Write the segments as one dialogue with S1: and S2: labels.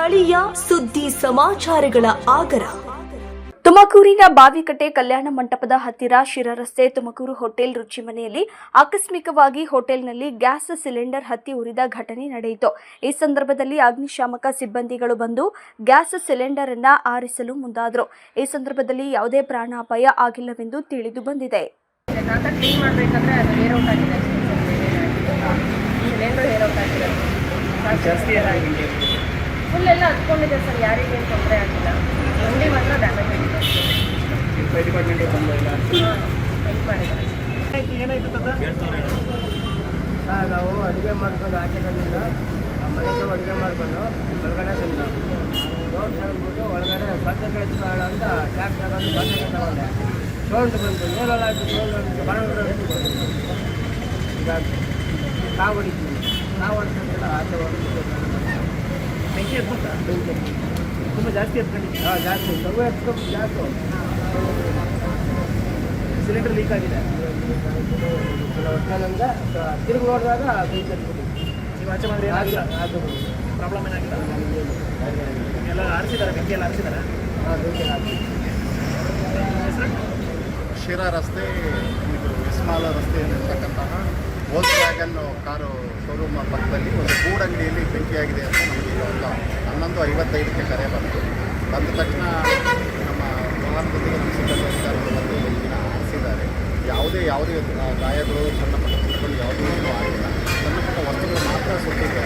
S1: ಸ್ಥಳೀಯ ಸುದ್ದಿ ಸಮಾಚಾರಗಳ ಆಗರ.
S2: ತುಮಕೂರಿನ ಬಾವಿಕಟ್ಟೆ ಕಲ್ಯಾಣ ಮಂಟಪದ ಹತ್ತಿರ ಶಿರರಸ್ತೆ ತುಮಕೂರು ಹೋಟೆಲ್ ರುಚಿ ಮನೆಯಲ್ಲಿ ಆಕಸ್ಮಿಕವಾಗಿ ಹೋಟೆಲ್ನಲ್ಲಿ ಗ್ಯಾಸ್ ಸಿಲಿಂಡರ್ ಹತ್ತಿ ಉರಿದ ಘಟನೆ ನಡೆಯಿತು. ಈ ಸಂದರ್ಭದಲ್ಲಿ ಅಗ್ನಿಶಾಮಕ ಸಿಬ್ಬಂದಿಗಳು ಬಂದು ಗ್ಯಾಸ್ ಸಿಲಿಂಡರ್ ಅನ್ನು ಆರಿಸಲು ಮುಂದಾದರು. ಈ ಸಂದರ್ಭದಲ್ಲಿ ಯಾವುದೇ ಪ್ರಾಣಾಪಾಯ ಆಗಿಲ್ಲವೆಂದು ತಿಳಿದು ಬಂದಿದೆ.
S3: ಫುಲ್ ಎಲ್ಲ ಹತ್ಕೊಂಡಿದೆ ಸರ್, ಯಾರಿಗೇನು ತೊಂದರೆ ಆಗಿಲ್ಲ. ಅಂಗಡಿ ಮಾತ್ರ ಡ್ಯಾಮೇಜ್ ಆಗಿದೆ. ಹೆಲ್ಪ್ ಮಾಡಿದ್ದಾರೆ.
S4: ನಾವು ಅಡುಗೆ ಮಾಡ್ಕೊಂಡು ಆಚೆ ಕಡೆಯಿಂದ ಮನೆಗೆ ಅಡುಗೆ ಮಾಡ್ಕೊಂಡು ಹೊರಗಡೆ ಬಂದು ರೋಡ್ ತಗೊಂಡ್ಬಿಟ್ಟು ಒಳಗಡೆ ಬಟ್ಟೆ ಕಾಳ ಅಂತ ಟ್ಯಾಕ್ ತಗೊಂಡು ಬಟ್ಟೆ ತಗೊಂಡೆ. ಸೌಂಡ್ ಬಂತು, ಏನಲ್ಲ ಸೌಂಡ್ ಬರೋದು. ಈಗ ನಾವು ಹೊಡಿತೀವಿ, ನಾವು ಹೊಡ್ಕೊಂಡೆಲ್ಲ ಆಚೆ ಹೊಡ್ಕೊಂಡು ಬೆಂಕಿ ಎತ್ಕೊಂಡ ಬೆಂಕಿ ತುಂಬ ಜಾಸ್ತಿ ಎತ್ಕೊಂಡಿದ್ವಿ. ಜಾಸ್ತಿ ತಗೋ ಎತ್ಕೊಂಡು ಜಾಸ್ತಿ ಸಿಲಿಂಡರ್ ಲೀಕ್ ಆಗಿದೆ. ಒಟ್ಟಿನಂದ ತಿರುಗಿ ನೋಡಿದಾಗ ಬೆಂಕಿ ಎತ್ಕೊಂಡಿದ್ವಿ.
S5: ನೀವು ಆಚೆ ಮಾಡಿದ್ರೆ
S4: ಅದು
S5: ಪ್ರಾಬ್ಲಮ್ ಏನಾಗಿಲ್ಲ? ಎಲ್ಲ ಆರಿಸಿದ್ದಾರೆ, ಬೆಂಕಿ ಎಲ್ಲ ಆರಿಸಿದ್ದಾರೆ.
S4: ಬೆಂಕಿ ಹಾಕಿ
S6: ಶಿರಾ ರಸ್ತೆ, ಇದು ವಿಸ್ಮಾಲ ರಸ್ತೆಯಲ್ಲಿರ್ತಕ್ಕಂತಹ ವೋಲ್ಸ್ ವ್ಯಾಗನ್ ಕಾರು ಶೋರೂಮ್ ಪಕ್ಕದಲ್ಲಿ ಒಂದು ಗೂಡ್ ಅಂಗಡಿಯಲ್ಲಿ ಬೆಂಕಿಯಾಗಿದೆ ಅಂತ ನಮಗೆ ಒಂದು 11:55ಕ್ಕೆ ಕರೆ ಬಂತು. ಬಂದ ತಕ್ಷಣ ನಮ್ಮ ವಾಹನದೊಂದಿಗೆ ನಮ್ಮ ಸಿಬ್ಬಂದಿ ಅಧಿಕಾರಿಗಳು ಬಂದು ಬೆಂಕಿನ ಆರಿಸಿದ್ದಾರೆ. ಯಾವುದೇ ಗಾಯಗಳು, ಸಣ್ಣ ಪುಟ್ಟ ಪುಟ್ಟಗಳು ಯಾವುದೂ ಏನೂ ಆಗಿಲ್ಲ. ಸಣ್ಣ ಪುಟ್ಟ ವಸ್ತುಗಳು ಮಾತ್ರ ಸುಟ್ಟಿದೆ.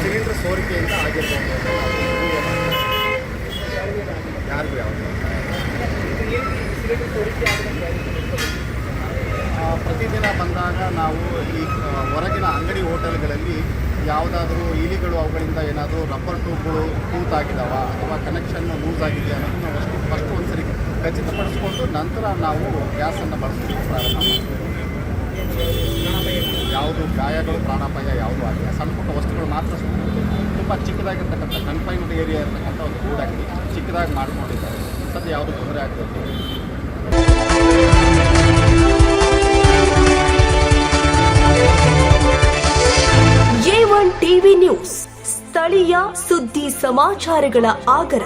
S6: ಸಿಲಿಂಡರ್ ಸೋರಿಕೆಯಿಂದ ಆಗಿರ್ಬೋದು ಅಂತ ಯಾರಿಗೂ ಯಾವುದೇ ಪ್ರತಿದಿನ ಬಂದಾಗ ನಾವು ಈ ಹೊರಗಿನ ಅಂಗಡಿ ಹೋಟೆಲ್ಗಳಲ್ಲಿ ಯಾವುದಾದ್ರೂ ಇಲಿಗಳು ಅವುಗಳಿಂದ ಏನಾದರೂ ರಬ್ಬರ್ ಟ್ಯೂಬ್ಗಳು ತೂತಾಗಿದ್ದಾವ ಅಥವಾ ಕನೆಕ್ಷನ್ ಲೂಸ್ ಆಗಿದೆ ಅನ್ನೋದು ನಾವು ಫಸ್ಟ್ ಒಂದ್ಸರಿ ಖಚಿತಪಡಿಸ್ಕೊಂಡು ನಂತರ ನಾವು ಗ್ಯಾಸನ್ನು ಬಳಸೋದಕ್ಕೆ ಪ್ರಾರಂಭ ಮಾಡ್ತೀವಿ. ಯಾವುದು ಗಾಯಗಳು, ಪ್ರಾಣಾಪಾಯ ಯಾವುದೂ ಆಗಿಲ್ಲ. ಸಣ್ಣ ಪುಟ್ಟ ವಸ್ತುಗಳು ಮಾತ್ರ ಸುಮ್ಮನೆ ತುಂಬ ಚಿಕ್ಕದಾಗಿರ್ತಕ್ಕಂಥ ಕನ್ಫೈನ್ಡ್ ಏರಿಯಾ ಇರತಕ್ಕಂಥ ಒಂದು ಗೂಡ್ ಅಂಗಡಿ ಚಿಕ್ಕದಾಗಿ ಮಾಡ್ಕೊಂಡಿದ್ದಾರೆ. ಸದ್ಯ ಯಾವುದೂ ತೊಂದರೆ ಆಗಬೇಕು.
S1: A1 ಟಿವಿ ನ್ಯೂಸ್, ಸ್ಥಳೀಯ ಸುದ್ದಿ ಸಮಾಚಾರಗಳ ಆಗರ.